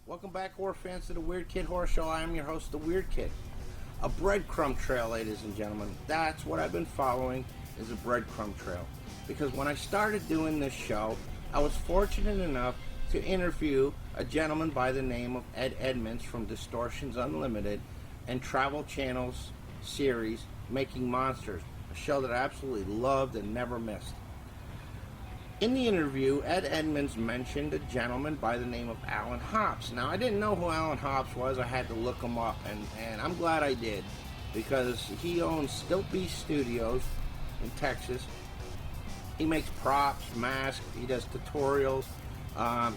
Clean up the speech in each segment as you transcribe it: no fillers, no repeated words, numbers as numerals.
Welcome back, horror fans, to the Weird Kid Horror Show. I am your host, the Weird Kid. A breadcrumb trail, ladies and gentlemen. That's what I've been following, is a breadcrumb trail. Because when I started doing this show, I was fortunate enough to interview a gentleman by the name of Ed Edmonds from Distortions Unlimited and Travel Channel's series, Making Monsters, a show that I absolutely loved and never missed. In the interview, Ed Edmonds mentioned a gentleman by the name of Alan Hops. Now, I didn't know who Alan Hops was. I had to look him up, and I'm glad I did, because he owns Stilt Beast Studios in Texas. He makes props, masks, he does tutorials.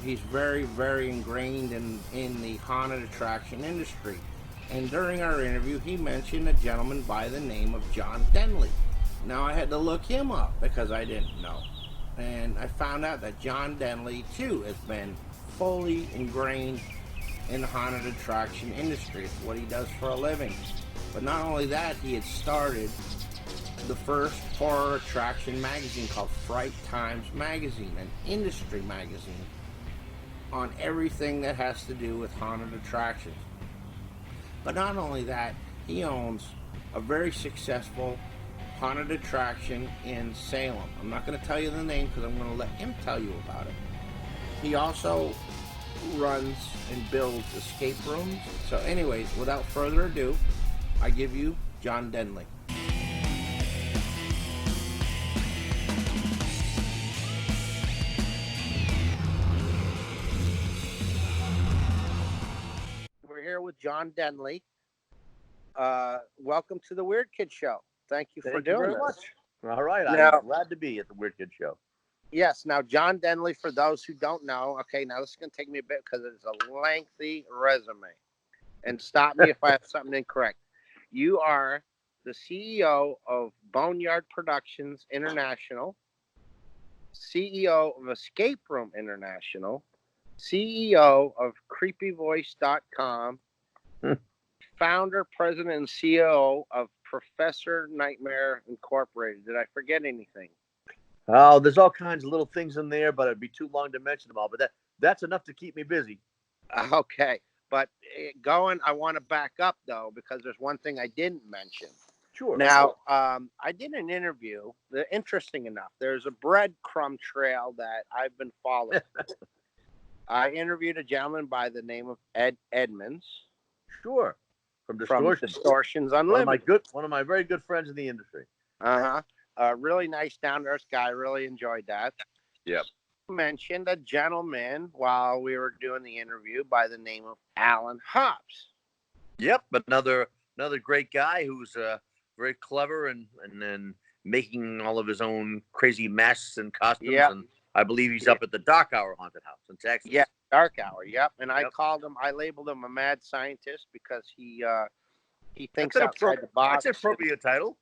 He's very, very ingrained in the haunted attraction industry. And during our interview, he mentioned a gentleman by the name of John Denley. Now, I had to look him up because I didn't know. And I found out that John Denley, too, has been fully ingrained in the haunted attraction industry. It's what he does for a living. But not only that, he had started the first horror attraction magazine called Fright Times Magazine, an industry magazine on everything that has to do with haunted attractions. But not only that, he owns a very successful haunted attraction in Salem. I'm not going to tell you the name because I'm going to let him tell you about it. He also runs and builds escape rooms. So anyways, without further ado, I give you John Denley. We're here with John Denley. Welcome to the Weird Kid Show. Thank you for doing this. Much. All right, Now, I'm glad to be at the Weird Kid Show. yes, now John Denley, for those who don't know, okay, now this is going to take me a bit because it's a lengthy resume. And stop me if I have something incorrect. You are the CEO of Boneyard Productions International, CEO of Escape Room International, CEO of CreepyVoice.com, founder, president, and CEO of Professor Nightmare Incorporated. Did I forget anything? Oh, there's all kinds of little things in there, but it'd be too long to mention them all. But that's enough to keep me busy. Okay, but I want to back up, though, because there's one thing I didn't mention. Sure. Now, I did an interview. Interesting enough, there's a breadcrumb trail that I've been following. I interviewed a gentleman by the name of Ed Edmonds. Sure. From Distortions Unlimited. One of my very good friends in the industry. Really nice, down to earth guy. Really enjoyed that. Yep. Mentioned a gentleman while we were doing the interview by the name of Alan Hops. Yep, but another great guy who's very clever and then making all of his own crazy masks and costumes. Yep. And I believe he's up at the Dark Hour Haunted House in Texas. Yeah, Dark Hour. Yep. And I labeled him a mad scientist because he thinks outside the box. That's an appropriate title.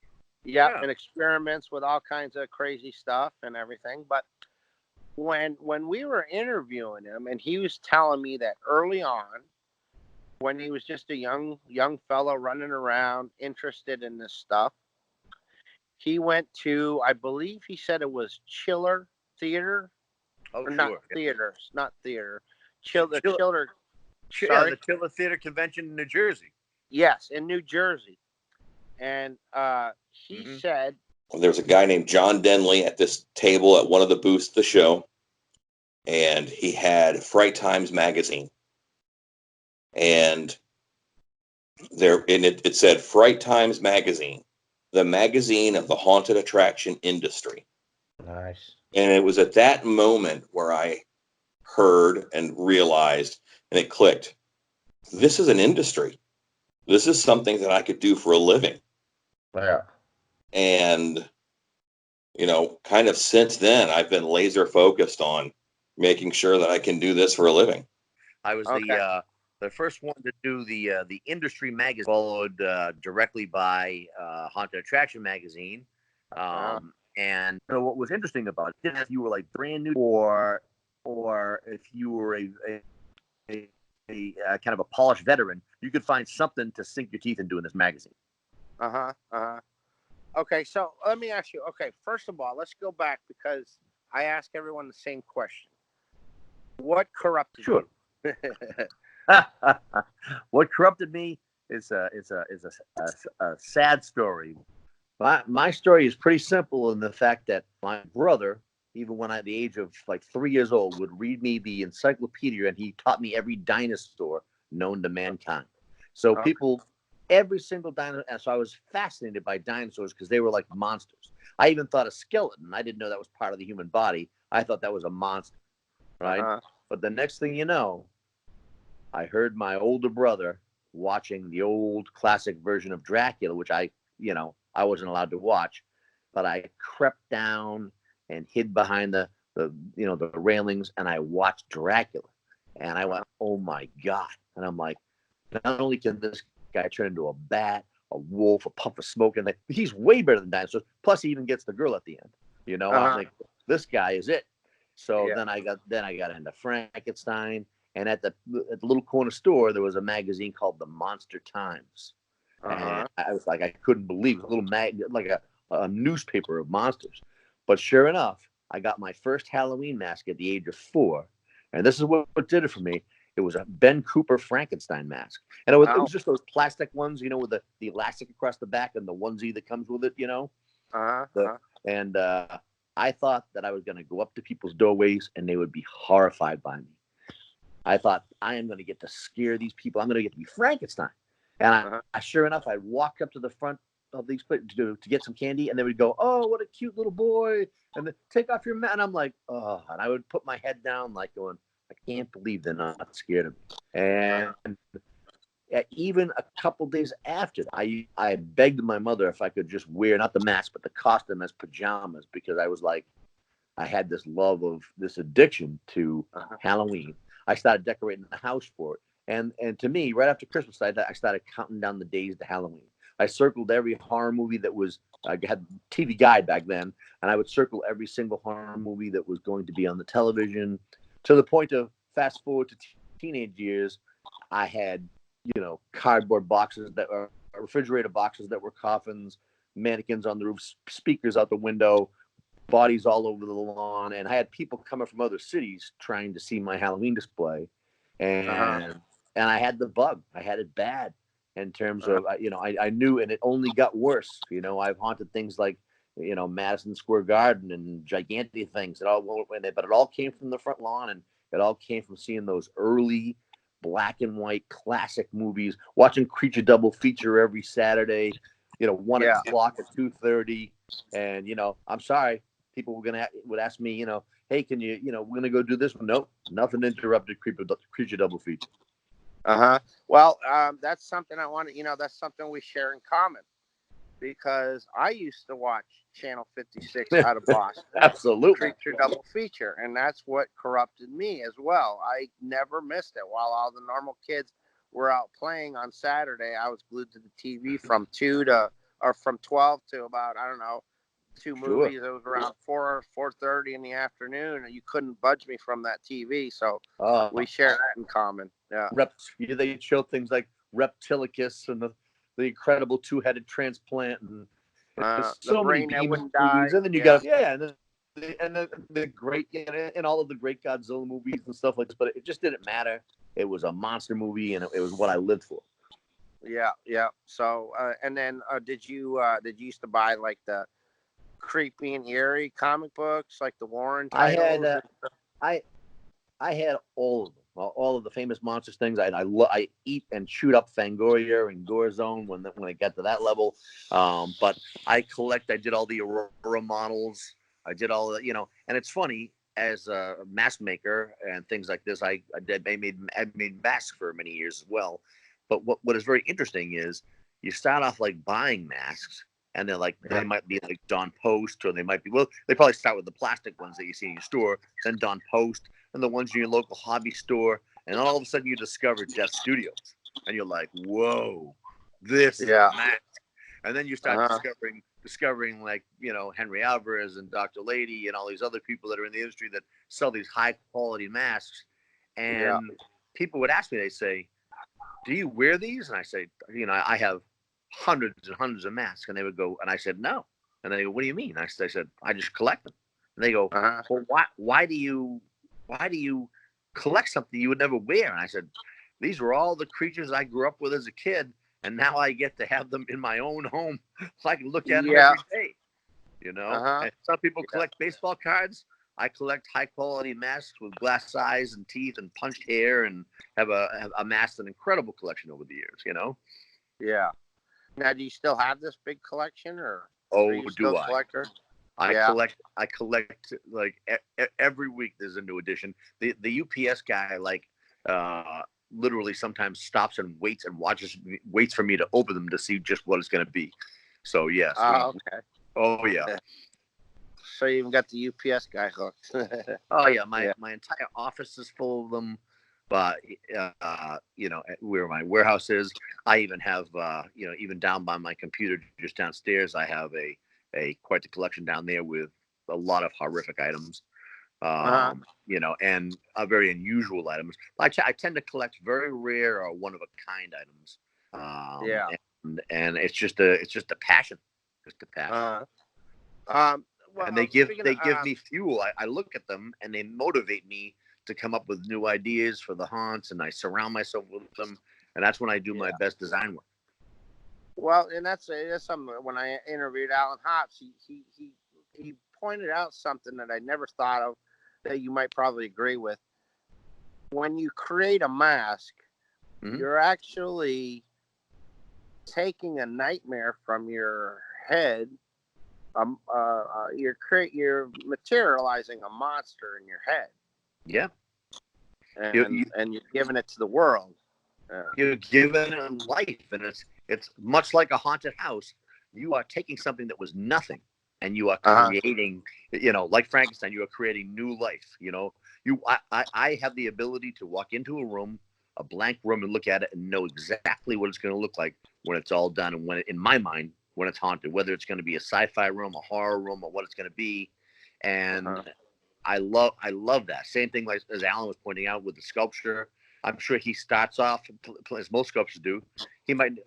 Yep, yeah. And experiments with all kinds of crazy stuff and everything. But when we were interviewing him, and he was telling me that early on, when he was just a young fellow running around interested in this stuff, he went to, I believe he said it was Chiller Theater. Oh, not sure. theaters, not theater. The Chiller Theater Convention in New Jersey. Yes, in New Jersey. And he said, there's a guy named John Denley at this table at one of the booths of the show, and he had Fright Times magazine. And it said Fright Times magazine, the magazine of the haunted attraction industry. Nice. And it was at that moment where I heard and realized, and it clicked, this is an industry. This is something that I could do for a living. Yeah. And, kind of since then, I've been laser focused on making sure that I can do this for a living. I was the first one to do the industry magazine, followed directly by Haunted Attraction magazine. And so what was interesting about it, if you were like brand new or if you were a kind of a polished veteran, you could find something to sink your teeth into in this magazine. Okay, so let me ask you. Okay, first of all, let's go back because I ask everyone the same question. What corrupted you? What corrupted me is a sad story. My story is pretty simple in the fact that my brother, even when at the age of like 3 years old, would read me the encyclopedia, and he taught me every dinosaur known to mankind. So every single dinosaur. And so I was fascinated by dinosaurs because they were like monsters. I even thought a skeleton. I didn't know that was part of the human body. I thought that was a monster, right? But the next thing you know, I heard my older brother watching the old classic version of Dracula, which I wasn't allowed to watch, but I crept down and hid behind the railings, and I watched Dracula, and I went, oh my God. And I'm like, not only can this guy turn into a bat, a wolf, a puff of smoke, and he's way better than dinosaurs. Plus, he even gets the girl at the end. I'm like, this guy is it. So then I got into Frankenstein, and at the little corner store there was a magazine called the Monster Times, and I was like, I couldn't believe it. A little like a newspaper of monsters. But sure enough, I got my first Halloween mask at the age of 4, and this is what did it for me. It was a Ben Cooper Frankenstein mask, and it was just those plastic ones, with the elastic across the back and the onesie that comes with it, And I thought that I was going to go up to people's doorways and they would be horrified by me. I thought, I am going to get to scare these people. I'm going to get to be Frankenstein. And I sure enough, I'd walk up to the front of these places to get some candy, and they would go, oh, what a cute little boy, and then take off your mask. And I'm like, oh, and I would put my head down like going, I can't believe they're not scared of me. And even a couple days after, I begged my mother if I could just wear, not the mask, but the costume as pajamas, because I was like, I had this love of this addiction to Halloween. I started decorating the house for it. And to me, right after Christmas, I started counting down the days to Halloween. I circled every horror movie that was, I had TV Guide back then, and I would circle every single horror movie that was going to be on the television, to the point of fast forward to teenage years. I had, cardboard boxes that were refrigerator boxes that were coffins, mannequins on the roof, speakers out the window, bodies all over the lawn. And I had people coming from other cities trying to see my Halloween display. And I had the bug. I had it bad in terms of, I knew, and it only got worse. I've haunted things like, Madison Square Garden and gigantic things. But it all came from the front lawn, and it all came from seeing those early black and white classic movies, watching Creature Double Feature every Saturday, 1 o'clock at 2:30. And, I'm sorry, people would ask me, hey, can you, we're going to go do this one. Nope, nothing interrupted Creature Double Feature. Well, that's something I want to, that's something we share in common, because I used to watch Channel 56 out of Boston. Absolutely. Creature Double Feature. And that's what corrupted me as well. I never missed it. While all the normal kids were out playing on Saturday, I was glued to the TV from 12 to about, I don't know, 2 movies. It was around 4:30 in the afternoon, and you couldn't budge me from that TV. So we share that in common. Yeah. They show things like Reptilicus and the incredible 2-headed transplant, and so many that wouldn't die. And then you got the great, and all of the great Godzilla movies and stuff like this. But it just didn't matter. It was a monster movie, and it was what I lived for. Yeah. So and then did you used to buy like the creepy and eerie comic books, like the Warren titles? I had all of them. All of the famous monsters things. I eat and shoot up Fangoria and Gorezone when I got to that level. But I did all the Aurora models. I did all the, and it's funny, as a mask maker and things like this, I made masks for many years as well. But what is very interesting is you start off like buying masks, and they're like, they might be like Don Post, or they might be, they probably start with the plastic ones that you see in your store, then Don Post, and the ones in your local hobby store, and all of a sudden you discover Jeff Studios, and you're like, whoa, this is a mask. And then you start discovering like, Henry Alvarez and Dr. Lady and all these other people that are in the industry that sell these high quality masks. And people would ask me, they say, do you wear these? And I say, I have hundreds and hundreds of masks. And they would go, and I said, no. And they go, what do you mean? I said, I just collect them. And they go, well, why do you collect something you would never wear? And I said, these were all the creatures I grew up with as a kid, and now I get to have them in my own home. So I can look at them every day. You know, and some people collect baseball cards. I collect high quality masks with glass eyes and teeth and punched hair, and have amassed an incredible collection over the years. You know. Yeah. Now, do you still have this big collection, or oh, are you still a collector? I collect like every week. There's a new edition. The UPS guy literally sometimes stops and waits for me to open them to see just what it's going to be. So yes. Okay. Oh yeah. So you even got the UPS guy hooked. Oh yeah, my entire office is full of them. But where my warehouse is, I even have even down by my computer just downstairs, I have quite the collection down there with a lot of horrific items. And very unusual items. I tend to collect very rare or one of a kind items. And it's just a passion, Well, and they give me fuel. I look at them and they motivate me to come up with new ideas for the haunts, and I surround myself with them, and that's when I do my best design work. Well, and that's something. When I interviewed Alan Hops, he pointed out something that I never thought of that you might probably agree with. When you create a mask, you're actually taking a nightmare from your head. You're materializing a monster in your head. Yeah. And you're giving it to the world. You're giving it life, and it's much like a haunted house. You are taking something that was nothing, and you are creating, like Frankenstein, you are creating new life. I have the ability to walk into a room, a blank room, and look at it and know exactly what it's going to look like when it's all done, and in my mind, when it's haunted, whether it's going to be a sci-fi room, a horror room, or what it's going to be. And I love that. Same thing as Alan was pointing out with the sculpture. I'm sure he starts off, as most sculptors do.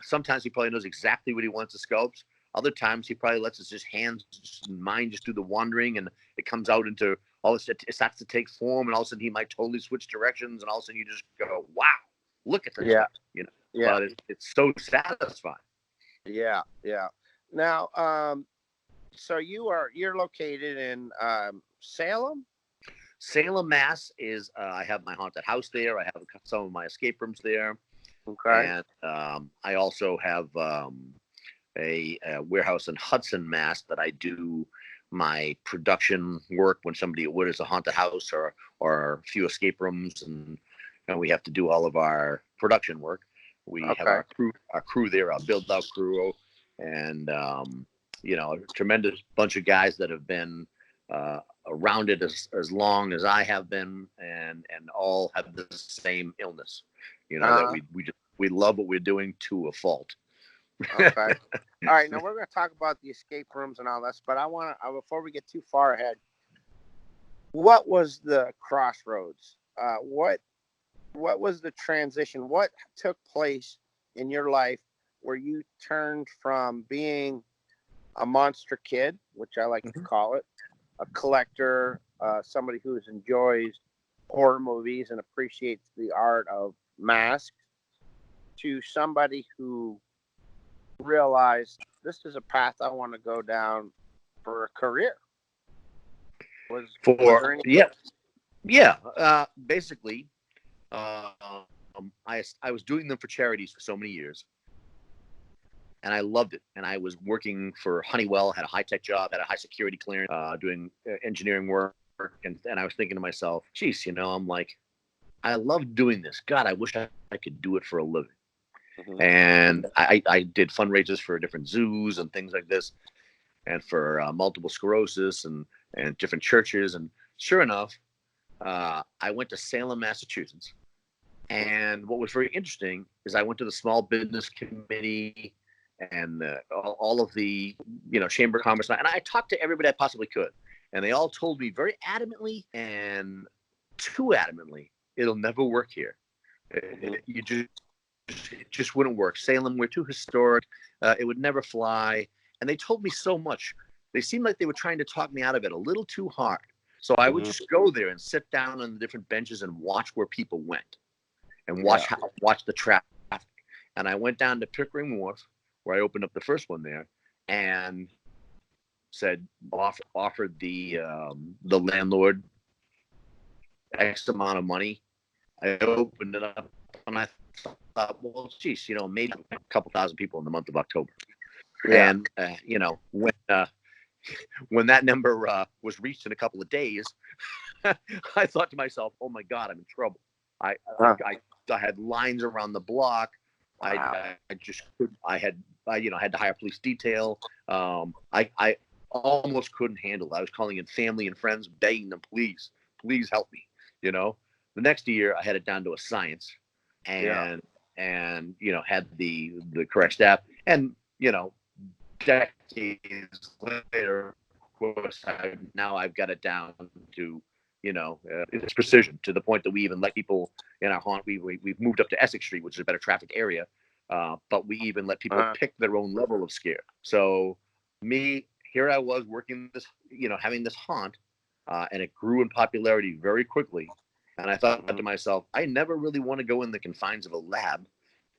Sometimes he probably knows exactly what he wants to sculpt. Other times he probably lets his hands and mind just do the wandering, and it comes out into it starts to take form, and all of a sudden he might totally switch directions, and all of a sudden you just go, wow, look at this. But it's so satisfying. Yeah. Now, so you're located in Salem? Salem, Mass is I have my haunted house there. I have some of my escape rooms there. Okay. And I also have a warehouse in Hudson, Mass that I do my production work when somebody orders a haunted house or a few escape rooms, and we have to do all of our production work. We have our crew there, our build out crew, and a tremendous bunch of guys that have been around it as long as I have been, and all have the same illness. That we love what we're doing to a fault. Okay. All right. Now we're going to talk about the escape rooms and all this, but I want to, before we get too far ahead, what was the crossroads? What was the transition? What took place in your life where you turned from being a monster kid, which I like to call it, a collector, somebody who enjoys horror movies and appreciates the art of masks, to somebody who realized this is a path I want to go down for a career? Basically, I was doing them for charities for so many years, and I loved it. And I was working for Honeywell, had a high-tech job, had a high security clearance, doing engineering work, and I was thinking to myself, geez, I'm like, I love doing this. God, I wish I could do it for a living. And I did fundraisers for different zoos and things like this, and for multiple sclerosis and different churches. And sure enough, I went to Salem, Massachusetts. And what was very interesting is I went to the Small Business Committee and all of the Chamber of Commerce, and I talked to everybody I possibly could, and they all told me very adamantly and too adamantly, it'll never work here. It just wouldn't work. Salem, we're too historic. It would never fly. And they told me so much. They seemed like they were trying to talk me out of it a little too hard. So I would just go there and sit down on the different benches and watch where people went. and watch the traffic. And I went down to Pickering Wharf, where I opened up the first one there, and offered the landlord X amount of money. I opened it up, and I thought, well, geez, maybe a couple thousand people in the month of October. Yeah. And when that number was reached in a couple of days, I thought to myself, "Oh my God, I'm in trouble." I had lines around the block. Wow. I just couldn't. I had to hire police detail. I almost couldn't handle it. I was calling in family and friends, begging them, please help me. The next year I had it down to a science, and had the correct staff, and decades later, of course, now I've got it down to it's precision, to the point that we even let people in our haunt. We've moved up to Essex Street, which is a better traffic area, but we even let people pick their own level of scare. So here I was working this, having this haunt, and it grew in popularity very quickly. And I thought to myself, I never really want to go in the confines of a lab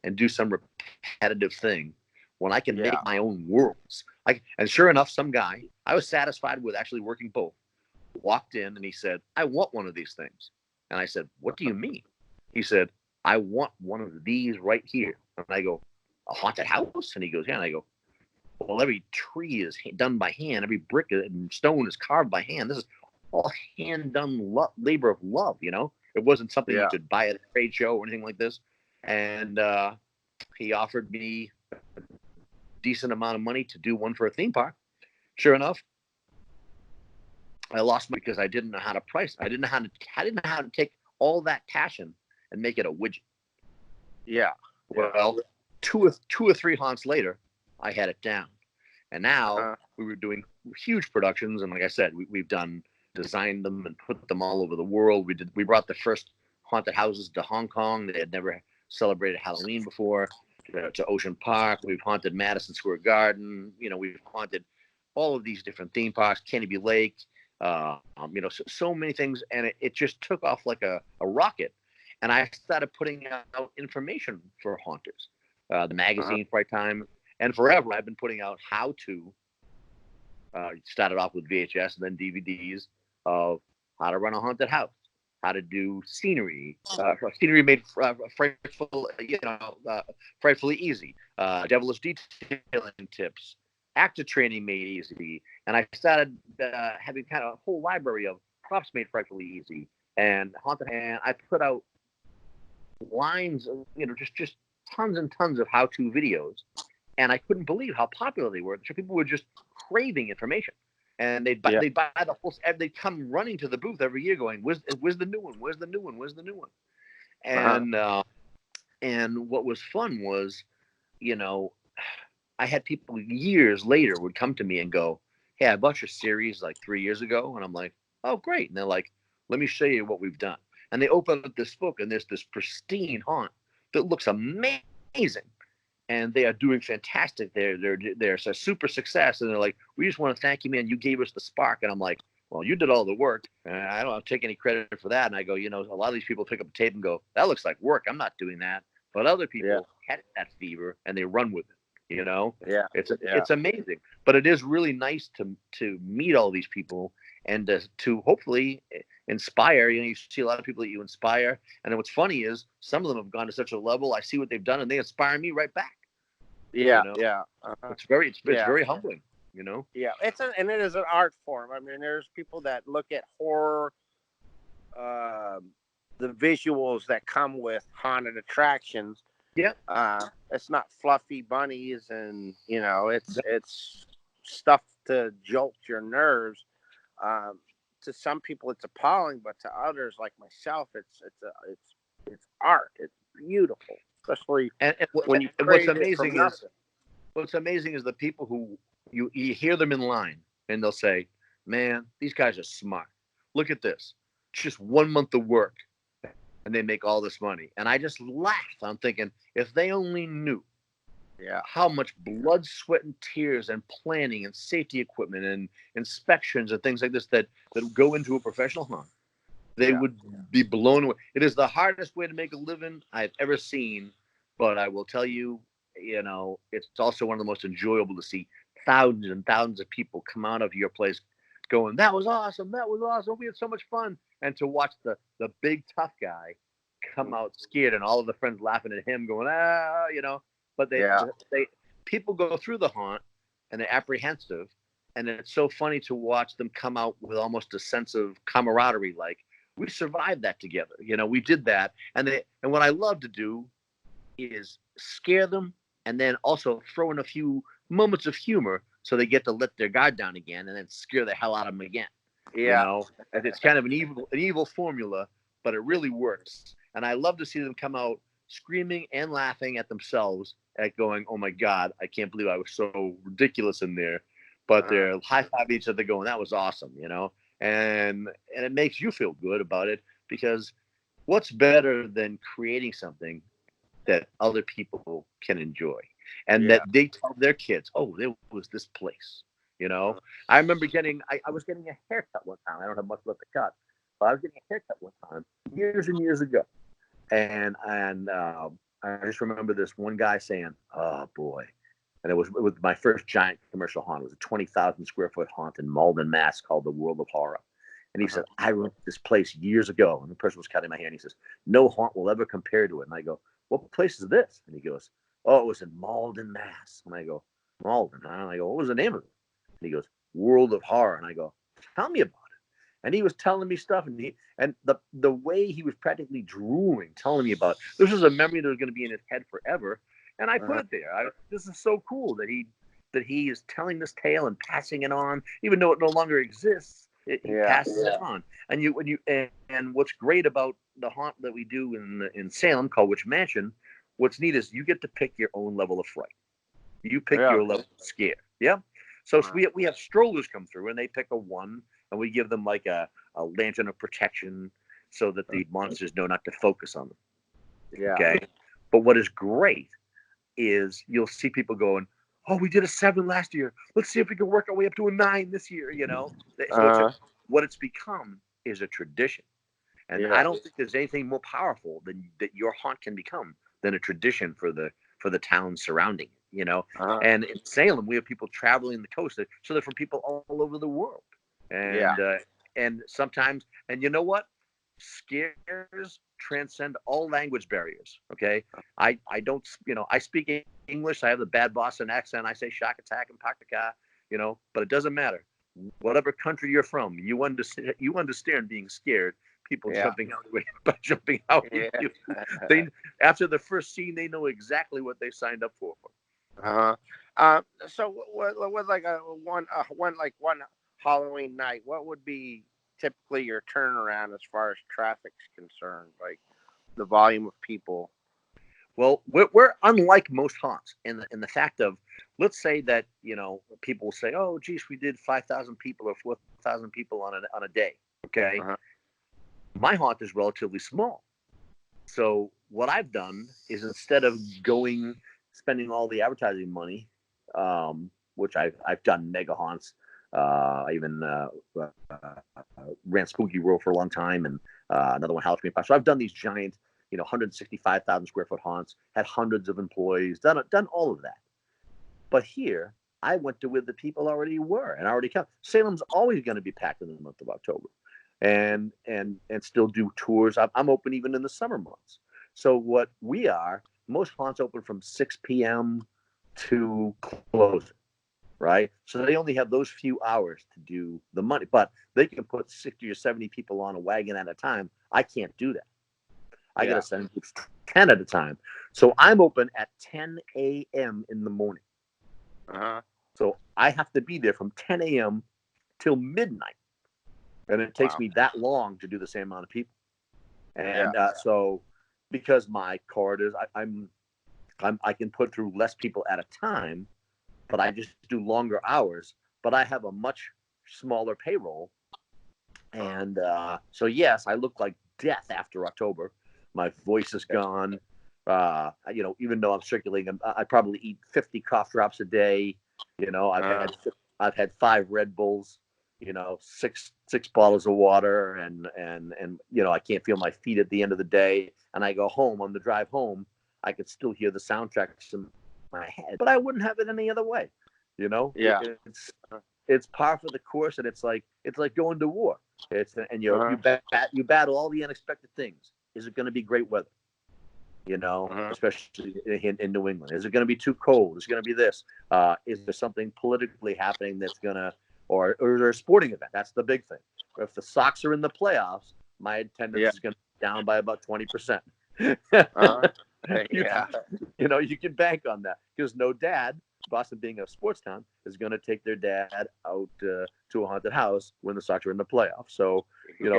and do some repetitive thing when I can make my own worlds. And sure enough, some guy, I was satisfied with actually working both, walked in and he said, I want one of these things. And I said, what do you mean? He said, I want one of these right here. And I go, a haunted house? And he goes, yeah. And I go, well, every tree is done by hand. Every brick and stone is carved by hand. This is all hand-done labor of love, It wasn't something you could buy at a trade show or anything like this. And he offered me a decent amount of money to do one for a theme park. Sure enough, I lost money because I didn't know how to price. I didn't know how to take all that passion and make it a widget. Yeah. Well, two or three haunts later, I had it down, and now we were doing huge productions. And like I said, we've designed them and put them all over the world. We brought the first haunted houses to Hong Kong. They had never celebrated Halloween before. To Ocean Park. We've haunted Madison Square Garden. We've haunted all of these different theme parks, Canopy Lake. So many things, and it just took off like a rocket. And I started putting out information for haunters, the magazine, Fright Time, and forever I've been putting out how to. Started off with VHS and then DVDs of how to run a haunted house, how to do scenery, scenery made frightfully easy, devilish detailing tips, actor training made easy, and I started having kind of a whole library of props made frightfully easy, and haunted. And I put out lines of just tons and tons of how-to videos, and I couldn't believe how popular they were. People were just craving information. And they'd buy the whole. They'd come running to the booth every year, going, "Where's the new one? Where's the new one? Where's the new one?" And and what was fun was, I had people years later would come to me and go, "Hey, I bought your series like 3 years ago," and I'm like, "Oh, great!" And they're like, "Let me show you what we've done." And they open up this book, and there's this pristine haunt that looks amazing. And they are doing fantastic. They're a super success, and they're like, "We just want to thank you, man. You gave us the spark." And I'm like, "Well, you did all the work. I don't take any credit for that." And I go, a lot of these people pick up a tape and go, "That looks like work. I'm not doing that." But other people had that fever and they run with it. It's amazing. But it is really nice to meet all these people and to hopefully inspire. You see a lot of people that you inspire, and then what's funny is some of them have gone to such a level. I see what they've done, and they inspire me right back. It's very humbling. Yeah, and it is an art form. I mean, there's people that look at horror, the visuals that come with haunted attractions. It's not fluffy bunnies, and it's stuff to jolt your nerves. To some people, it's appalling, but to others, like myself, it's art. It's beautiful, especially when you. What's amazing is the people who you hear them in line, and they'll say, "Man, these guys are smart. Look at this. It's just 1 month of work, and they make all this money." And I just laugh. I'm thinking, if they only knew how much blood, sweat, and tears and planning and safety equipment and inspections and things like this that go into a professional haunt, They would be blown away. It is the hardest way to make a living I've ever seen, but I will tell you, it's also one of the most enjoyable to see thousands and thousands of people come out of your place going, that was awesome. That was awesome. We had so much fun. And to watch the big tough guy come out scared and all of the friends laughing at him going, but they people go through the haunt and they're apprehensive. And it's so funny to watch them come out with almost a sense of camaraderie. Like, we survived that together. We did that. And what I love to do is scare them and then also throw in a few moments of humor so they get to let their guard down again and then scare the hell out of them again. And it's kind of an evil formula, but it really works. And I love to see them come out screaming and laughing at themselves, at going, oh my God, I can't believe I was so ridiculous in there. But they're high-fiving each other going, that was awesome, and it makes you feel good about it, because what's better than creating something that other people can enjoy and that they tell their kids, oh, there was this place, I remember I was getting a haircut one time. I don't have much left to cut, but I was getting a haircut one time years and years ago. And I just remember this one guy saying, oh boy. And it was my first giant commercial haunt. It was a 20,000 square foot haunt in Malden, Mass, called the World of Horror. And he said, I rented this place years ago. And the person was cutting my hair. And he says, no haunt will ever compare to it. And I go, what place is this? And he goes, oh, it was in Malden, Mass. And I go, Malden? Huh? And I go, what was the name of it? And he goes, World of Horror. And I go, tell me about it. And he was telling me stuff. And the way he was practically drooling, telling me about it. This was a memory that was going to be in his head forever. And I put it there. This is so cool that he is telling this tale and passing it on, even though it no longer exists. He passes it on. And what's great about the haunt that we do in Salem, called Witch Mansion, what's neat is you get to pick your own level of fright. You pick your level of scare. Yeah. So we have strollers come through, and they pick a 1, and we give them like a lantern of protection so that the monsters know not to focus on them. Yeah. Okay. But what is great is you'll see people going, oh, we did a 7 last year. Let's see if we can work our way up to a 9 this year, So what it's become is a tradition. And I don't think there's anything more powerful that your haunt can become than a tradition for the town surrounding it, And in Salem, we have people traveling the coast. So they're from people all over the world. And sometimes, and you know what? Scares transcend all language barriers. Okay, I don't, I speak English. I have the bad Boston accent. I say shock attack and pakaka, but it doesn't matter. Whatever country you're from, you understand being scared. People jumping out by jumping out. They, after the first scene, they know exactly what they signed up for. So with like one Halloween night, what would be typically your turnaround as far as traffic's concerned, like the volume of people? Well, we're unlike most haunts in the fact of, let's say that people will say, oh geez, we did 5,000 people or 4,000 people on a day. Okay, my haunt is relatively small, so what I've done is, instead of spending all the advertising money, which I've done mega haunts. I even ran Spooky World for a long time, and another one, House Green Park. So I've done these giant, 165,000 square foot haunts, had hundreds of employees, done all of that. But here, I went to where the people already were and already come. Salem's always going to be packed in the month of October, and still do tours. I'm open even in the summer months. So what we are, most haunts open from 6 p.m. to closing. Right, so they only have those few hours to do the money, but they can put 60 or 70 people on a wagon at a time. I can't do that. I gotta send 10 at a time. So I'm open at 10 a.m. in the morning. So I have to be there from 10 a.m. till midnight, and it takes me that long to do the same amount of people. And so, because my card is, I can put through less people at a time, but I just do longer hours, but I have a much smaller payroll. And so, yes, I look like death after October. My voice is gone. Even though I'm circulating, I probably eat 50 cough drops a day. I've had 5 Red Bulls. six bottles of water, and I can't feel my feet at the end of the day, and I go home. On the drive home, I could still hear the soundtracks in my head, but I wouldn't have it any other way. Yeah. It's par for the course, and it's like going to war. You battle all the unexpected things. Is it going to be great weather? Especially in New England. Is it going to be too cold? Is it going to be this? Is there something politically happening that's going to, or is there a sporting event? That's the big thing. If the Sox are in the playoffs, my attendance is going to be down by about 20%. Yeah. You can bank on that, because no dad, Boston being a sports town, is going to take their dad out to a haunted house when the Sox are in the playoffs. So, me,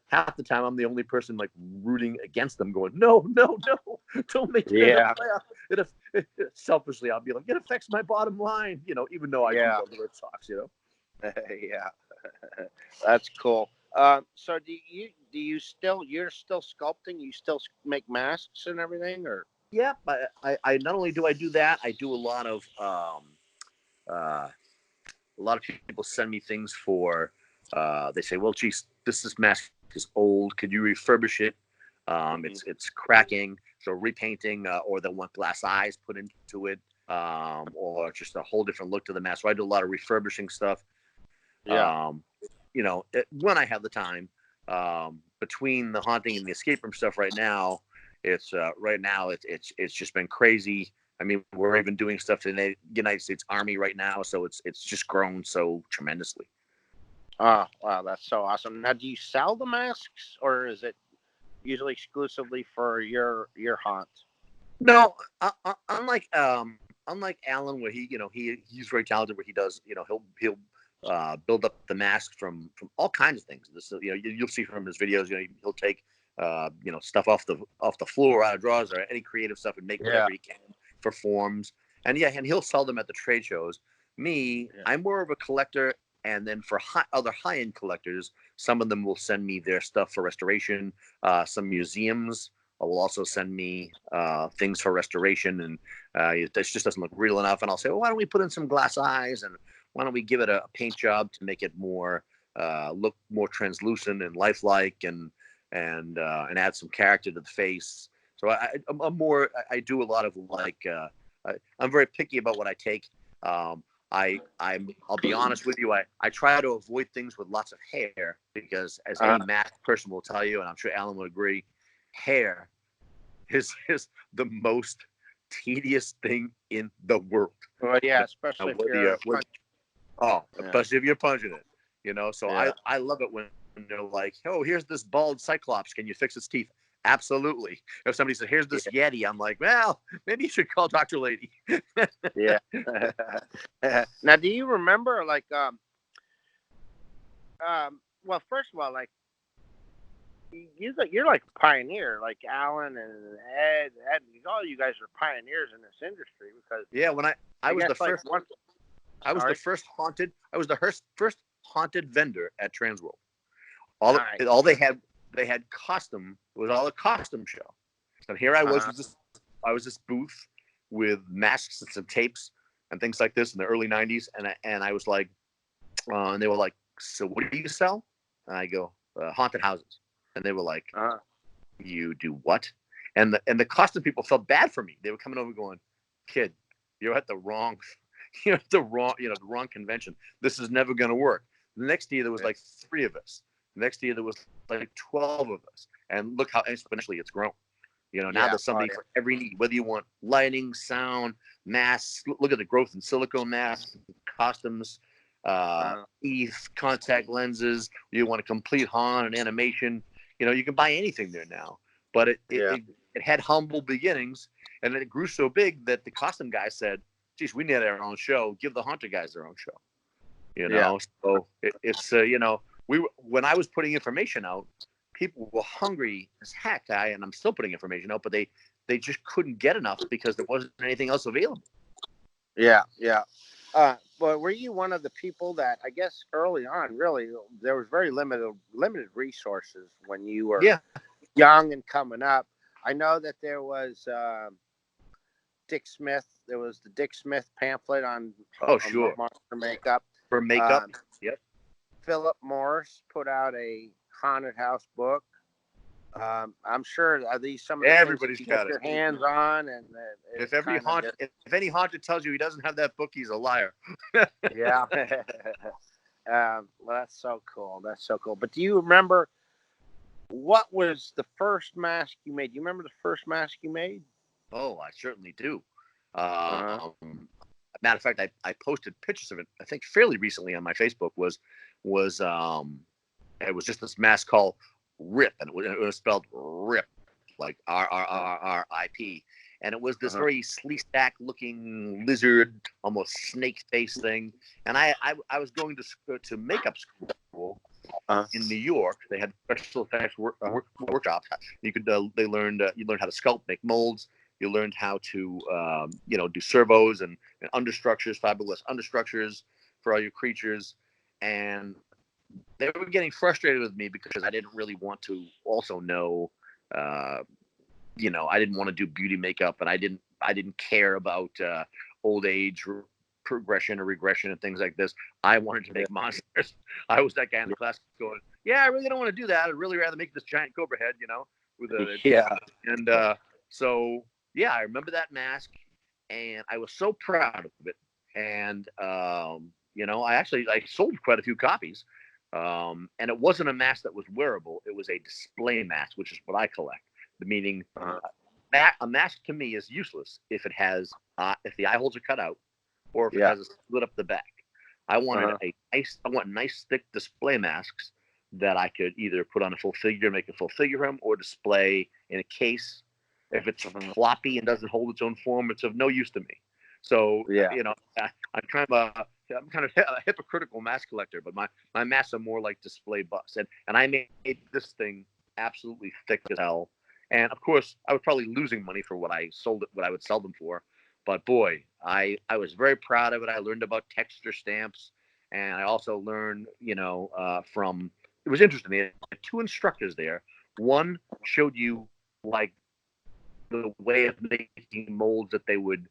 half the time I'm the only person like rooting against them, going, no, don't make it in the playoffs. Selfishly, I'll be like, it affects my bottom line, even though I do love the Red Sox, Yeah. That's cool. So you're still sculpting? You still make masks and everything, or? Yeah, I not only do I do that, I do a lot of people send me things for. They say, well, geez, this mask is old. Could you refurbish it? It's cracking, so repainting, or they want glass eyes put into it, or just a whole different look to the mask. So I do a lot of refurbishing stuff. Yeah. When I have the time, between the haunting and the escape room stuff right now, it's just been crazy. I mean, we're even doing stuff in the United States Army right now, so it's just grown so tremendously. Oh, wow, that's so awesome. Now, do you sell the masks, or is it usually exclusively for your haunt? No, unlike Alan, where he's very talented, where he does, he'll build up the mask from all kinds of things. This, you'll see from his videos, he'll take stuff off the floor, out of drawers, or any creative stuff, and make whatever he can for forms. And he'll sell them at the trade shows. Me, I'm more of a collector. And then for other high-end collectors, some of them will send me their stuff for restoration. Some museums will also send me things for restoration, and this just doesn't look real enough. And I'll say, well, why don't we put in some glass eyes, and why don't we give it a paint job to make it more look more translucent and lifelike, and add some character to the face. So I do a lot of I'm very picky about what I take. I'll be honest with you. I try to avoid things with lots of hair, because, as any math person will tell you, and I'm sure Alan would agree, hair is the most tedious thing in the world. Well, yeah, especially especially if you're punching it. So I love it when they're like, oh, here's this bald Cyclops. Can you fix its teeth? Absolutely. If somebody said, here's this Yeti, I'm like, well, maybe you should call Dr. Lady. Yeah. Now, do you remember, well, first of all, you're like a pioneer, like Alan and Ed, all you guys are pioneers in this industry, because when I was the first one. I was the first first haunted vendor at Transworld. All they had costume. It was all a costume show. And here I was this booth with masks and some tapes and things like this in the early 90s. And I was like, and they were like, so what do you sell? And I go, haunted houses. And they were like, you do what? And the costume people felt bad for me. They were coming over going, kid, you're at the wrong convention. This is never going to work. The next year there was like 3 of us. The next year there was like 12 of us. And look how exponentially it's grown. Now there's somebody for every need, whether you want lighting, sound, masks. Look at the growth in silicone masks, costumes, teeth, contact lenses. You want a complete haunt and animation. You can buy anything there now. But it had humble beginnings, and then it grew so big that the costume guy said, geez, we need our own show. Give the haunted guys their own show. So it's when I was putting information out, people were hungry as heck. And I'm still putting information out, but they just couldn't get enough because there wasn't anything else available. Yeah. But were you one of the people that, I guess early on, really, there was very limited resources when you were young and coming up? I know that there was Dick Smith. There was the Dick Smith pamphlet on monster makeup. For makeup, yep. Philip Morris put out a haunted house book. I'm sure are these some of the Everybody's things you got get your it. hands on, and If any haunted tells you he doesn't have that book, he's a liar. yeah. Well, that's so cool. That's so cool. But do you remember what was the first mask you made? Do you remember the first mask you made? Oh, I certainly do. Uh-huh. Matter of fact, I posted pictures of it. I think fairly recently on my Facebook was it was just this mask called Rip, and it was spelled Rip, like RRRRIP, and it was this very sleek-stack looking lizard, almost snake face thing. And I was going to makeup school in New York. They had special effects workshops. You could you learned how to sculpt, make molds. You learned how to do servos and understructures, fiberglass understructures for all your creatures. And they were getting frustrated with me because I didn't really want to also know, I didn't want to do beauty makeup, and I didn't care about old age progression or regression and things like this. I wanted to make monsters. I was that guy in the class going, "Yeah, I really don't want to do that. I'd really rather make this giant cobra head, with a And so yeah, I remember that mask, and I was so proud of it. And I sold quite a few copies. And it wasn't a mask that was wearable. It was a display mask, which is what I collect. Meaning, a mask to me is useless if it has if the eye holes are cut out, or if it has a split up the back. I wanted I want nice thick display masks that I could either put on a full figure, make a full figure from, or display in a case. If it's floppy and doesn't hold its own form, it's of no use to me. So I'm kind of a hypocritical mask collector, but my masks are more like display busts. And I made this thing absolutely thick as hell. And of course, I was probably losing money for what I would sell them for. But boy, I was very proud of it. I learned about texture stamps, and I also learned, from. It was interesting. They had two instructors there. One showed you like the way of making molds that would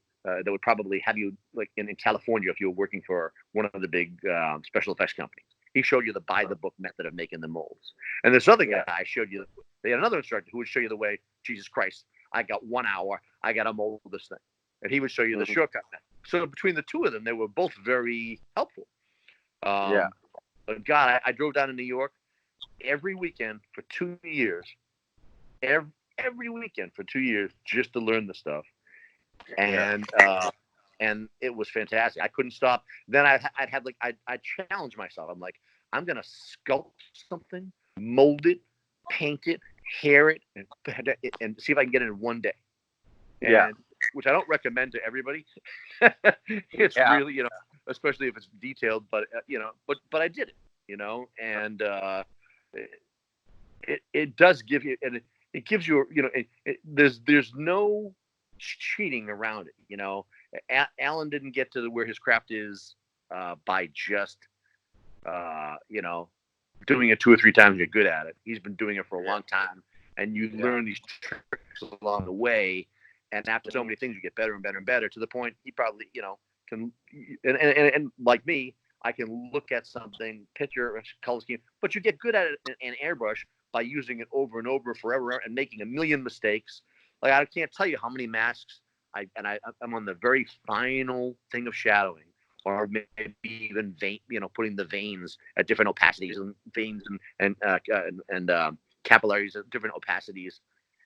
probably have you like in California if you were working for one of the big special effects companies. He showed you the by the book method of making the molds. And this other guy showed you. They had another instructor who would show you the way. Jesus Christ! I got 1 hour. I got to mold this thing, and he would show you the shortcut. So between the two of them, they were both very helpful. But God, I drove down to New York every weekend for 2 years. Every weekend for 2 years just to learn the stuff, and it was fantastic. I couldn't stop. Then I'd challenge myself. I'm like, I'm gonna sculpt something, mold it, paint it, hair it, and see if I can get it in one day. Which I don't recommend to everybody. It's really, especially if it's detailed, but but I did it, and it does give you, and it gives you, there's no cheating around it. Alan didn't get to where his craft is by just doing it 2 or 3 times. You're good at it. He's been doing it for a long time, and you learn these tricks along the way. And after so many things, you get better and better and better to the point he probably can. And like me, I can look at something, picture a color scheme, but you get good at it in airbrush by using it over and over forever and making a million mistakes. Like I can't tell you how many masks I'm on the very final thing of shadowing, or maybe even putting the veins at different opacities, and veins and capillaries at different opacities,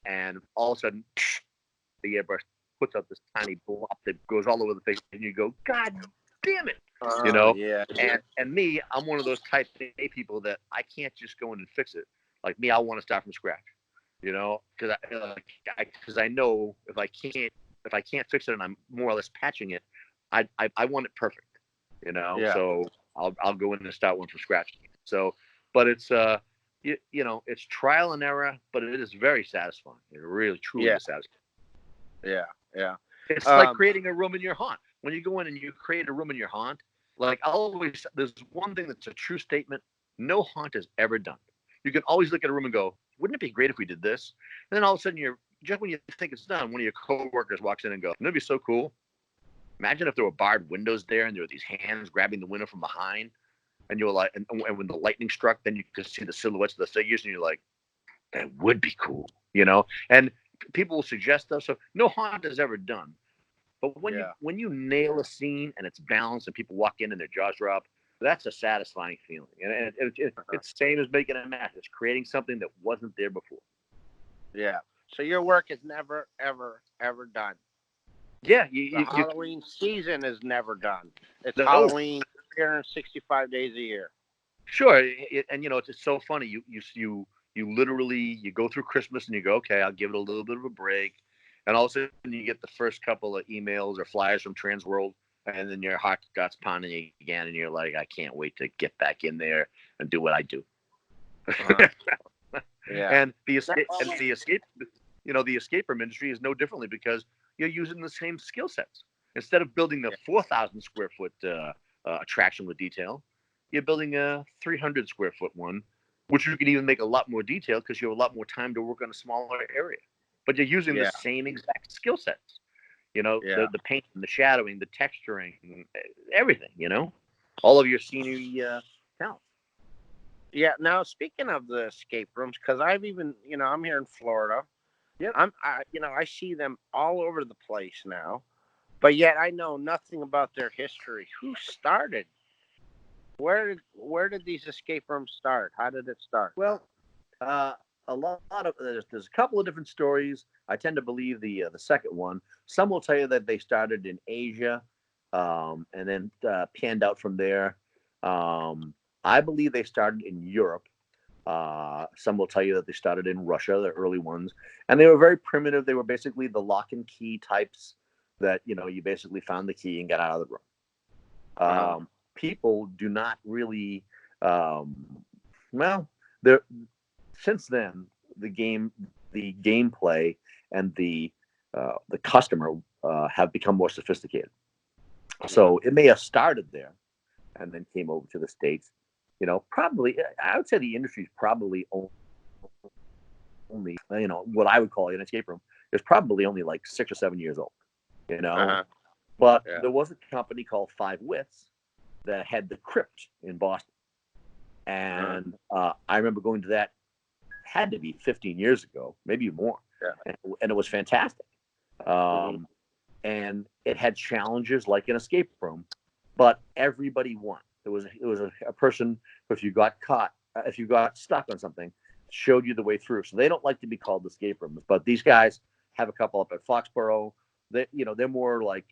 and all of a sudden the airbrush puts out this tiny blob that goes all over the face, and you go, God damn it, And me, I'm one of those type A people that I can't just go in and fix it. Like me, I want to start from scratch, because I know if I can't fix it and I'm more or less patching it, I want it perfect, So I'll go in and start one from scratch. So, but it's it's trial and error, but it is very satisfying. It really truly is satisfying. Yeah. It's like creating a room in your haunt. When you go in and you create a room in your haunt, like there's one thing that's a true statement no haunt has ever done. You can always look at a room and go, wouldn't it be great if we did this? And then all of a sudden, just when you think it's done, one of your coworkers walks in and goes, wouldn't it be so cool? Imagine if there were barred windows there and there were these hands grabbing the window from behind. and you're like, and when the lightning struck, then you could see the silhouettes of the figures, and you're like, that would be cool, And people will suggest stuff. So no haunt has ever done. But when you nail a scene and it's balanced and people walk in and their jaws drop, that's a satisfying feeling. And it's the same as making a match. It's creating something that wasn't there before. Yeah. So your work is never, ever, ever done. Yeah. Halloween season is never done. It's Halloween 365 days a year. Sure. And it's so funny. You literally, you go through Christmas and you go, okay, I'll give it a little bit of a break. And all of a sudden you get the first couple of emails or flyers from Transworld, and then your heart starts pounding again, and you're like, I can't wait to get back in there and do what I do. Yeah. And the escape room industry is no differently, because you're using the same skill sets. Instead of building a 4,000 square foot attraction with detail, you're building a 300 square foot one, which you can even make a lot more detailed because you have a lot more time to work on a smaller area. But you're using the same exact skill sets. The painting, the shadowing, the texturing, everything. All of your scenery talent. Yeah. Now, speaking of the escape rooms, because I've even, I'm here in Florida. Yep. I see them all over the place now, but yet I know nothing about their history. Who started? Where did these escape rooms start? How did it start? Well, a lot of there's a couple of different stories. I tend to believe the second one. Some will tell you that they started in Asia, and then panned out from there. I believe they started in Europe. Some will tell you that they started in Russia, the early ones, and they were very primitive. They were basically the lock and key types that you basically found the key and got out of the room. People do not really. They're since then the gameplay and the customer have become more sophisticated. So it may have started there and then came over to the States. Probably I would say the industry is probably only what I would call an escape room is probably only like 6 or 7 years old. But there was a company called Five Wits that had the Crypt in Boston, and I remember going to that. Had to be 15 years ago, maybe more, and it was fantastic. And it had challenges like an escape room, but everybody won. It was a person, if you got caught, if you got stuck on something, showed you the way through. So they don't like to be called escape rooms, but these guys have a couple up at Foxborough. They're more like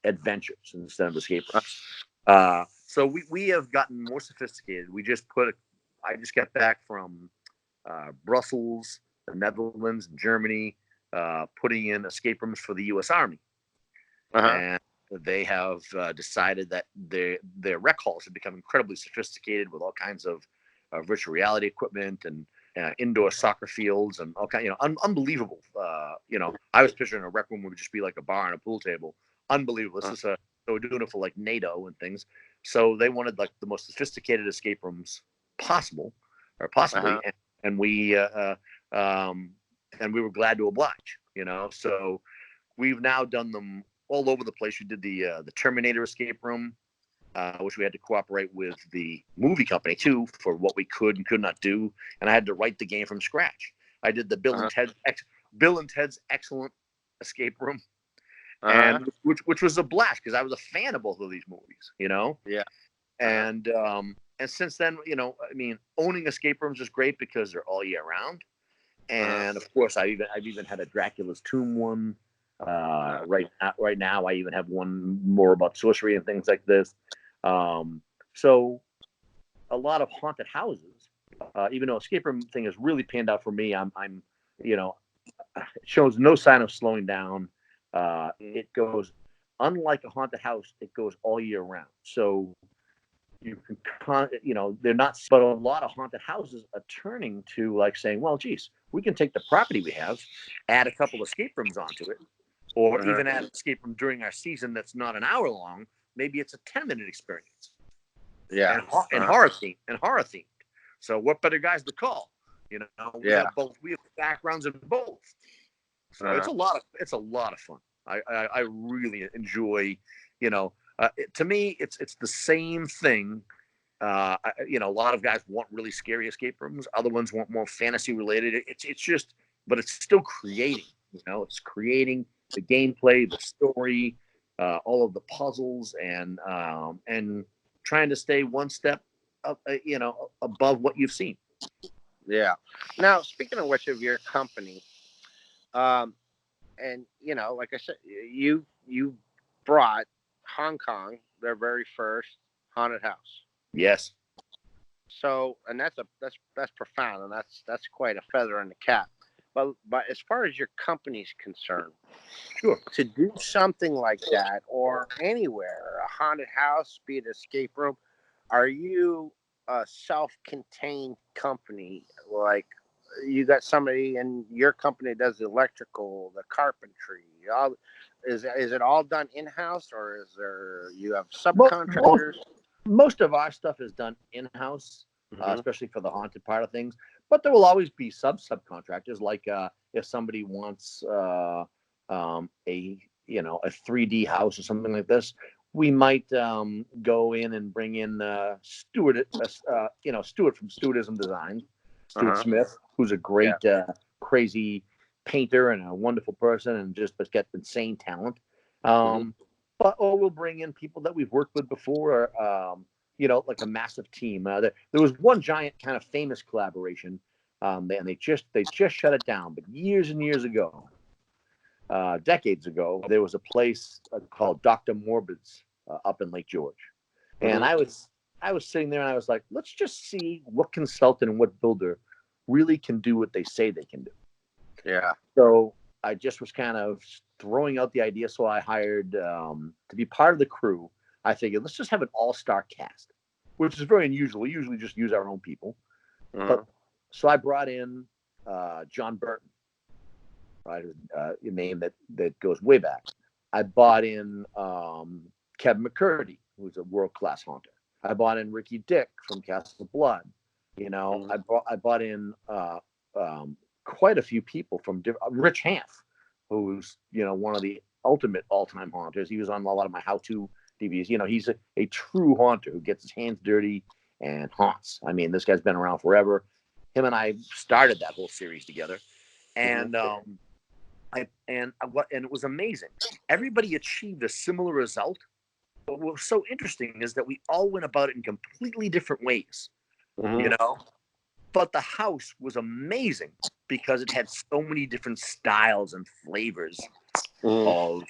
adventures instead of escape rooms. So we have gotten more sophisticated. I just got back from Brussels, the Netherlands, and Germany, putting in escape rooms for the U.S. Army. And they have decided that their rec halls have become incredibly sophisticated with all kinds of virtual reality equipment and indoor soccer fields and all kinds, unbelievable. I was picturing a rec room would just be like a bar and a pool table. Unbelievable. So we're doing it for like NATO and things. So they wanted like the most sophisticated escape rooms possibly, and we were glad to oblige. So we've now done them all over the place. We did the Terminator escape room, which we had to cooperate with the movie company too for what we could and could not do, and I had to write the game from scratch. I did the Bill and Ted's Excellent Escape Room, and which was a blast because I was a fan of both of these movies. Yeah. And since then, owning escape rooms is great because they're all year round. And of course, I've even had a Dracula's Tomb one. Right now, I even have one more about sorcery and things like this. So a lot of haunted houses, even though escape room thing has really panned out for me, it shows no sign of slowing down. It goes, unlike a haunted house, it goes all year round. So you can, they're not, but a lot of haunted houses are turning to like saying, well, geez, we can take the property we have, add a couple escape rooms onto it, or even add an escape room during our season that's not an hour long. Maybe it's a 10-minute experience. Yeah. And horror themed. So what better guys to call? We have both. We have backgrounds in both. So it's a lot of fun. I really enjoy, to me, it's the same thing A lot of guys want really scary escape rooms. Other ones want more fantasy related. It's just, but it's still creating. It's creating the gameplay, the story, all of the puzzles, and trying to stay one step up, above what you've seen. Yeah. Now, speaking of which, of your company, and like I said, you brought Hong Kong their very first haunted house. Yes. So, and that's profound, and that's quite a feather in the cap. But as far as your company's concerned, sure, to do something like that or anywhere, a haunted house, be it escape room, are you a self-contained company? Like, you got somebody in your company that does the electrical, the carpentry, is it all done in-house, or is there, you have subcontractors? Most of our stuff is done in-house, especially for the haunted part of things. But there will always be subcontractors, like if somebody wants a 3D house or something like this, we might go in and bring in Stuart from Stuartism Design, Stuart Smith, who's a great crazy painter and a wonderful person, and just has got insane talent. Or we'll bring in people that we've worked with before, like a massive team. There was one giant kind of famous collaboration, and they just shut it down. But years and years ago, decades ago, there was a place called Dr. Morbid's up in Lake George, and I was sitting there and I was like, let's just see what consultant and what builder really can do what they say they can do. Yeah. So I just was kind of throwing out the idea. So I hired to be part of the crew. I figured, let's just have an all-star cast, which is very unusual. We usually just use our own people. So I brought in John Burton, right? A name that goes way back. I brought in Kevin McCurdy, who's a world-class haunter. I brought in Ricky Dick from Castle of Blood. I brought in quite a few people from Rich Hanf, who's one of the ultimate all-time haunters. He was on a lot of my how-to DVDs. He's a true haunter who gets his hands dirty and haunts. I mean, this guy's been around forever. Him and I started that whole series together, and it was amazing. Everybody achieved a similar result. But what was so interesting is that we all went about it in completely different ways, But the house was amazing because it had so many different styles and flavors of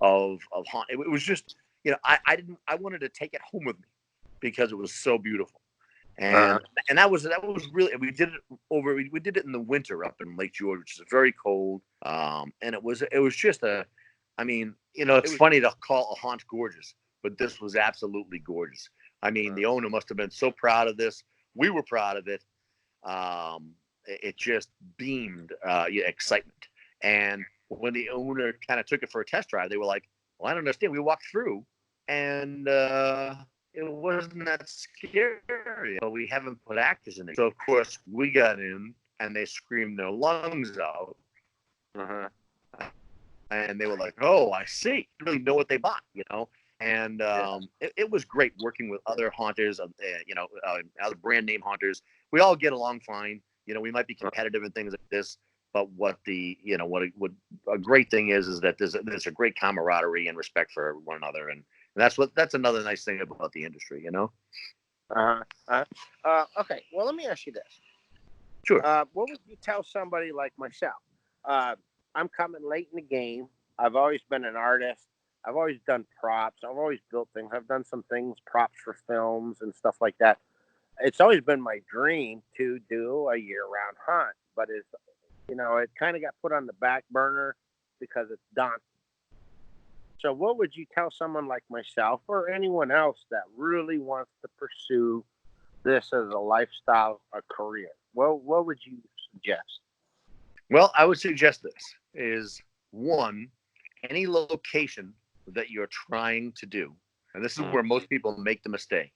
haunt. It was just, I wanted to take it home with me because it was so beautiful. And that was really, we did it in the winter up in Lake George, which is very cold. And it was just it's funny to call a haunt gorgeous, but this was absolutely gorgeous. I mean, the owner must have been so proud of this. We were proud of it. It just beamed excitement. And when the owner kind of took it for a test drive, they were like, well, I don't understand. We walked through and it wasn't that scary, but we haven't put actors in it. So, of course, we got in and they screamed their lungs out. And they were like, oh, I see. You really know what they bought, And it was great working with other haunters, other brand name haunters. We all get along fine. We might be competitive and things like this, but what a great thing is that there's a great camaraderie and respect for one another, and that's another nice thing about the industry, Okay, well, let me ask you this. Sure. What would you tell somebody like myself? I'm coming late in the game. I've always been an artist. I've always done props. I've always built things. I've done some things, props for films and stuff like that. It's always been my dream to do a year-round hunt, but it kind of got put on the back burner because it's daunting. So what would you tell someone like myself or anyone else that really wants to pursue this as a lifestyle, a career? What would you suggest? Well, I would suggest this is one, any location that you're trying to do. And this is where most people make the mistake.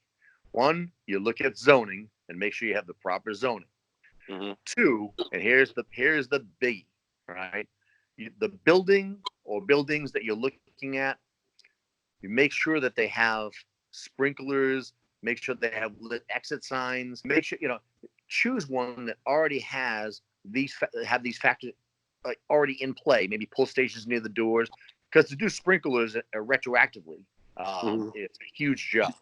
One, you look at zoning and make sure you have the proper zoning. Two, and here's the biggie, right? The building or buildings that you're looking at, you make sure that they have sprinklers, Make sure they have lit exit signs. Make sure, choose one that already has these factors already in play. Maybe pull stations near the doors, because to do sprinklers retroactively, it's a huge job.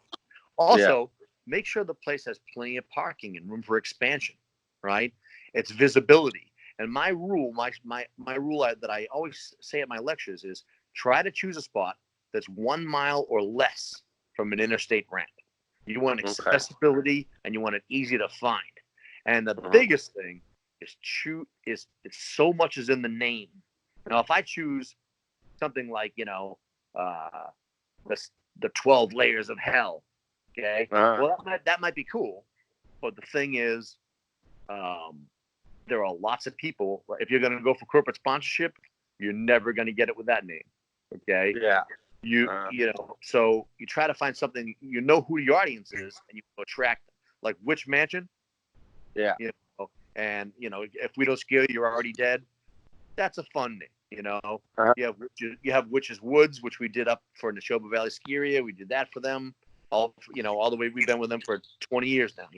Also, make sure the place has plenty of parking and room for expansion. Right? It's visibility. And my rule, that I always say at my lectures is try to choose a spot that's 1 mile or less from an interstate ramp. You want accessibility and you want it easy to find. And the biggest thing is so much is in the name. Now, if I choose something like, the 12 layers of hell, okay, well, that might be cool. But the thing is, there are lots of people. If you're going to go for corporate sponsorship, you're never going to get it with that name. Okay. Yeah. So you try to find something, who your audience is, and you attract them. Like Witch Mansion. Yeah. And if we don't scare you, you're already dead. That's a fun name. You have Witch's Woods, which we did up for Neshoba Valley Ski Area. We did that for them. All the way. We've been with them for 20 years now.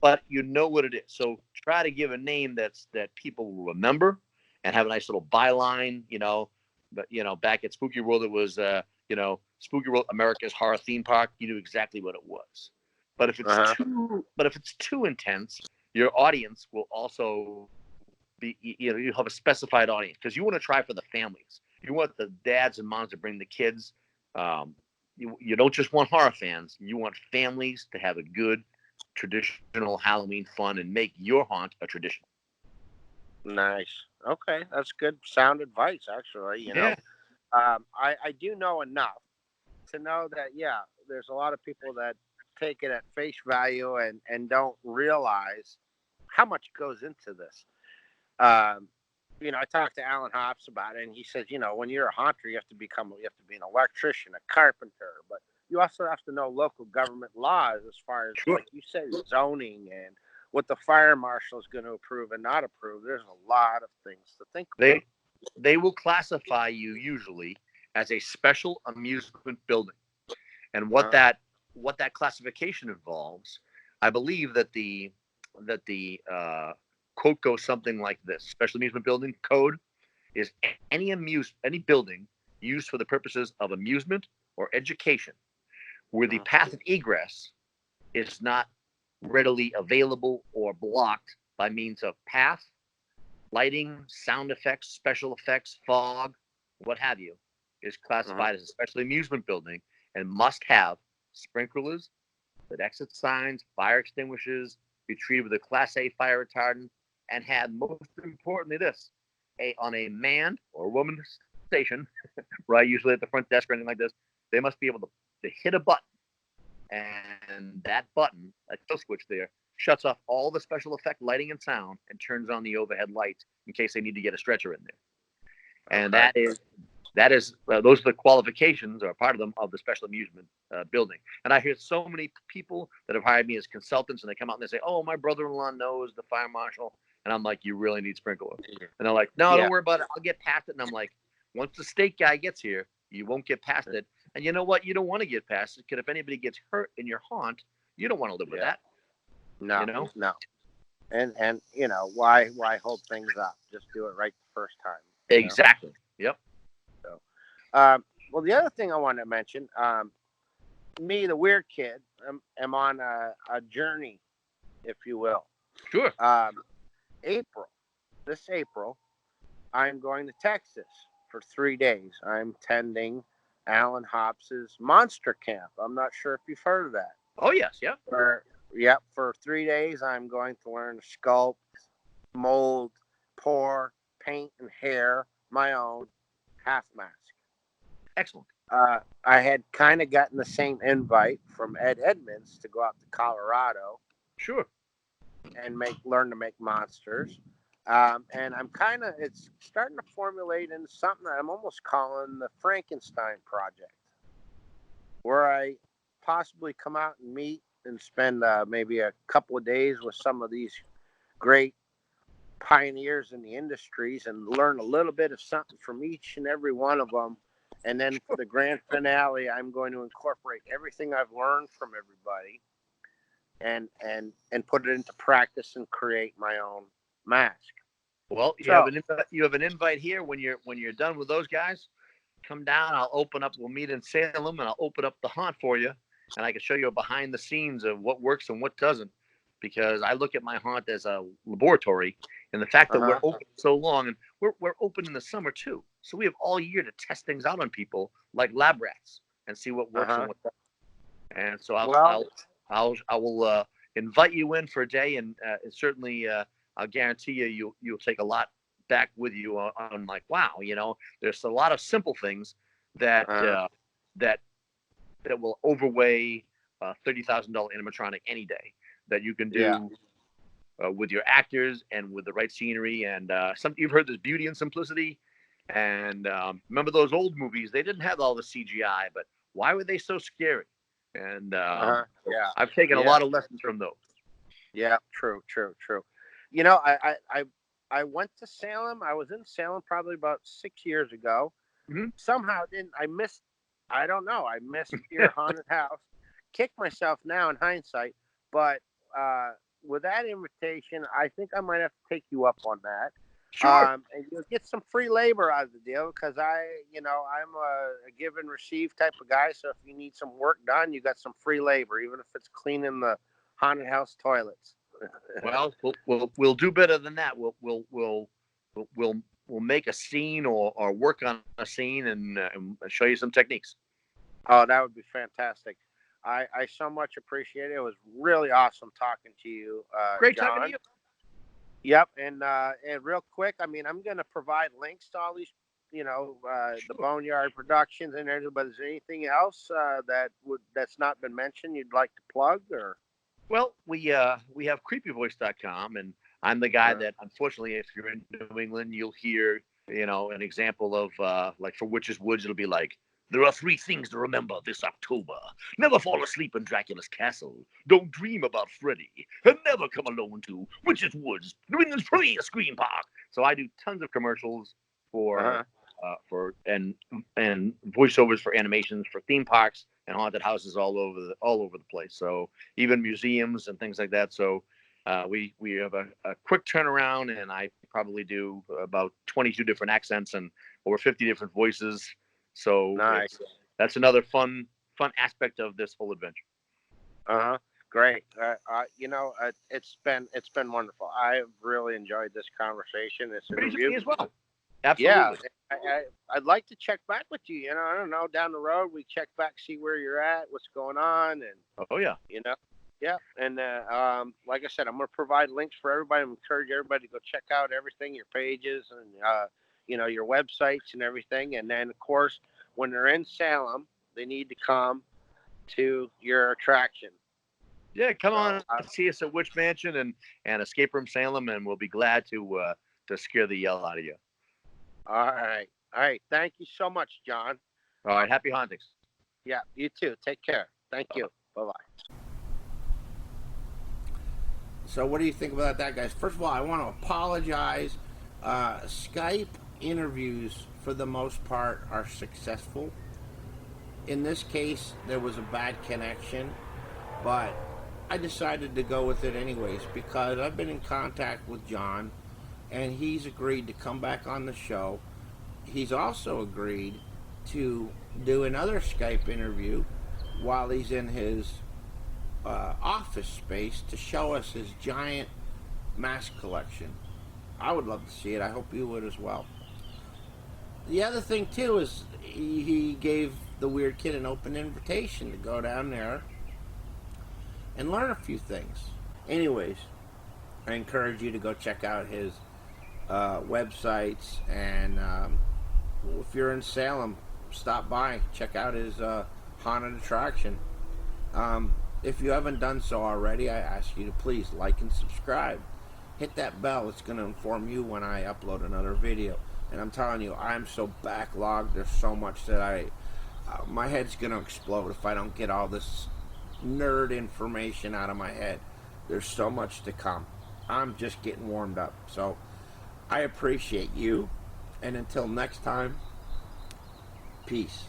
But you know what it is. So try to give a name that people will remember, and have a nice little byline. But back at Spooky World, it was Spooky World, America's Horror Theme Park. You knew exactly what it was. But if it's too intense, your audience will also be. You have a specified audience, because you want to try for the families. You want the dads and moms to bring the kids. You don't just want horror fans. You want families to have a good traditional Halloween fun and make your haunt a tradition. Nice. Okay, that's good sound advice, actually. I do know enough to know that there's a lot of people that take it at face value and don't realize how much goes into this. I talked to Alan Hops about it, and he says, when you're a haunter, you have to be an electrician, a carpenter, but you also have to know local government laws as far as, like you said, zoning and what the fire marshal is going to approve and not approve. There's a lot of things to think about. They will classify you usually as a special amusement building, and what that classification involves, I believe that the quote goes something like this: Special amusement building code is any building used for the purposes of amusement or education, where the path of egress is not readily available or blocked by means of path, lighting, sound effects, special effects, fog, what have you, is classified as a special amusement building and must have sprinklers, lit exit signs, fire extinguishers, be treated with a Class A fire retardant, and have, most importantly, on a manned or woman station, right, usually at the front desk or anything like this, they must be able to hit a button, and that button, that kill switch there, shuts off all the special effect lighting and sound and turns on the overhead lights in case they need to get a stretcher in there. And that is those are the qualifications, or part of them, of the special amusement building. And I hear so many people that have hired me as consultants, and they come out and they say, "Oh, my brother-in-law knows the fire marshal," and I'm like, "You really need sprinklers?" And they're like, "No, don't worry about it. I'll get past it." And I'm like, "Once the state guy gets here, you won't get past it. And you know what? You don't want to get past it, because if anybody gets hurt in your haunt, you don't want to live with that." No, no. And why hold things up? Just do it right the first time. Exactly. Yep. So, well, the other thing I wanted to mention, me, the weird kid, am on a journey, if you will. Sure. This April, I'm going to Texas for 3 days. I'm attending Alan Hops's Monster Camp. I'm not sure if you've heard of that. Oh, yes. Yeah. For 3 days, I'm going to learn to sculpt, mold, pour, paint, and hair my own half mask. Excellent. I had kind of gotten the same invite from Ed Edmonds to go out to Colorado. Sure. And learn to make monsters. And it's starting to formulate into something that I'm almost calling the Frankenstein Project, where I possibly come out and meet and spend maybe a couple of days with some of these great pioneers in the industries and learn a little bit of something from each and every one of them, And then for the grand finale, I'm going to incorporate everything I've learned from everybody and put it into practice and create my own mask. Well, you have an invite here when you're done with those guys. Come down. I'll open up. We'll meet in Salem, and I'll open up the haunt for you, and I can show you behind the scenes of what works and what doesn't. Because I look at my haunt as a laboratory, and the fact that we're open so long, and we're open in the summer too, so we have all year to test things out on people like lab rats and see what works and what doesn't. And so I will invite you in for a day, and certainly I'll guarantee you'll take a lot back with you on like, wow, there's a lot of simple things that that will overweigh $30,000 animatronic any day that you can do with your actors and with the right scenery. And you've heard this beauty and simplicity. And remember those old movies? They didn't have all the CGI, but why were they so scary? And I've taken a lot of lessons from those. Yeah, true. I went to Salem. I was in Salem probably about 6 years ago. Mm-hmm. Somehow I missed your haunted house. Kicked myself now in hindsight, but with that invitation, I think I might have to take you up on that. Sure. And you'll get some free labor out of the deal because I'm a give and receive type of guy. So if you need some work done, you got some free labor, even if it's cleaning the haunted house toilets. Well, we'll do better than that. We'll make a scene or work on a scene and show you some techniques. Oh, that would be fantastic. I so much appreciate it. It was really awesome talking to you, Great John. talking to you. Yep, and real quick, I'm going to provide links to all these, the Boneyard Productions and everything. But is there anything else that's not been mentioned you'd like to plug or? Well, we have creepyvoice.com, and I'm the guy that, unfortunately, if you're in New England, you'll hear, an example of, like for Witches Woods, it'll be like, there are 3 things to remember this October. Never fall asleep in Dracula's castle. Don't dream about Freddy. And never come alone to Witches Woods, New England's premier screen park. So I do tons of commercials for and voiceovers for animations for theme parks and haunted houses all over the place. So even museums and things like that. So we have a quick turnaround, and I probably do about 22 different accents and over 50 different voices. So nice. That's another fun aspect of this whole adventure. Great. It's been wonderful. I've really enjoyed this conversation, this interview Me as well. Absolutely. Yeah, I'd like to check back with you. I don't know, down the road we check back, see where you're at, what's going on, and yeah. And like I said, I'm going to provide links for everybody. I'm encourage everybody to go check out everything, your pages and your websites and everything. And then, of course, when they're in Salem, they need to come to your attraction. Yeah, come on, see us at Witch Mansion and Escape Room Salem, and we'll be glad to scare the yell out of you. All right. Thank you so much, John. All right, happy hauntings. Yeah, you too. Take care. Thank you. Bye-bye. So what do you think about that, guys? First of all, I want to apologize. Skype interviews, for the most part, are successful. In this case, there was a bad connection, but I decided to go with it anyways because I've been in contact with John, and he's agreed to come back on the show. He's also agreed to do another Skype interview while he's in his office space to show us his giant mask collection. I would love to see it. I hope you would as well. The other thing too is he gave the Weird Kid an open invitation to go down there and learn a few things. Anyways, I encourage you to go check out his websites, and if you're in Salem, stop by, check out his haunted attraction. If you haven't done so already, I ask you to please like and subscribe. Hit that bell. It's going to inform you when I upload another video. And I'm telling you, I'm so backlogged. There's so much that my head's going to explode if I don't get all this nerd information out of my head. There's so much to come. I'm just getting warmed up. So I appreciate you. And until next time, Peace.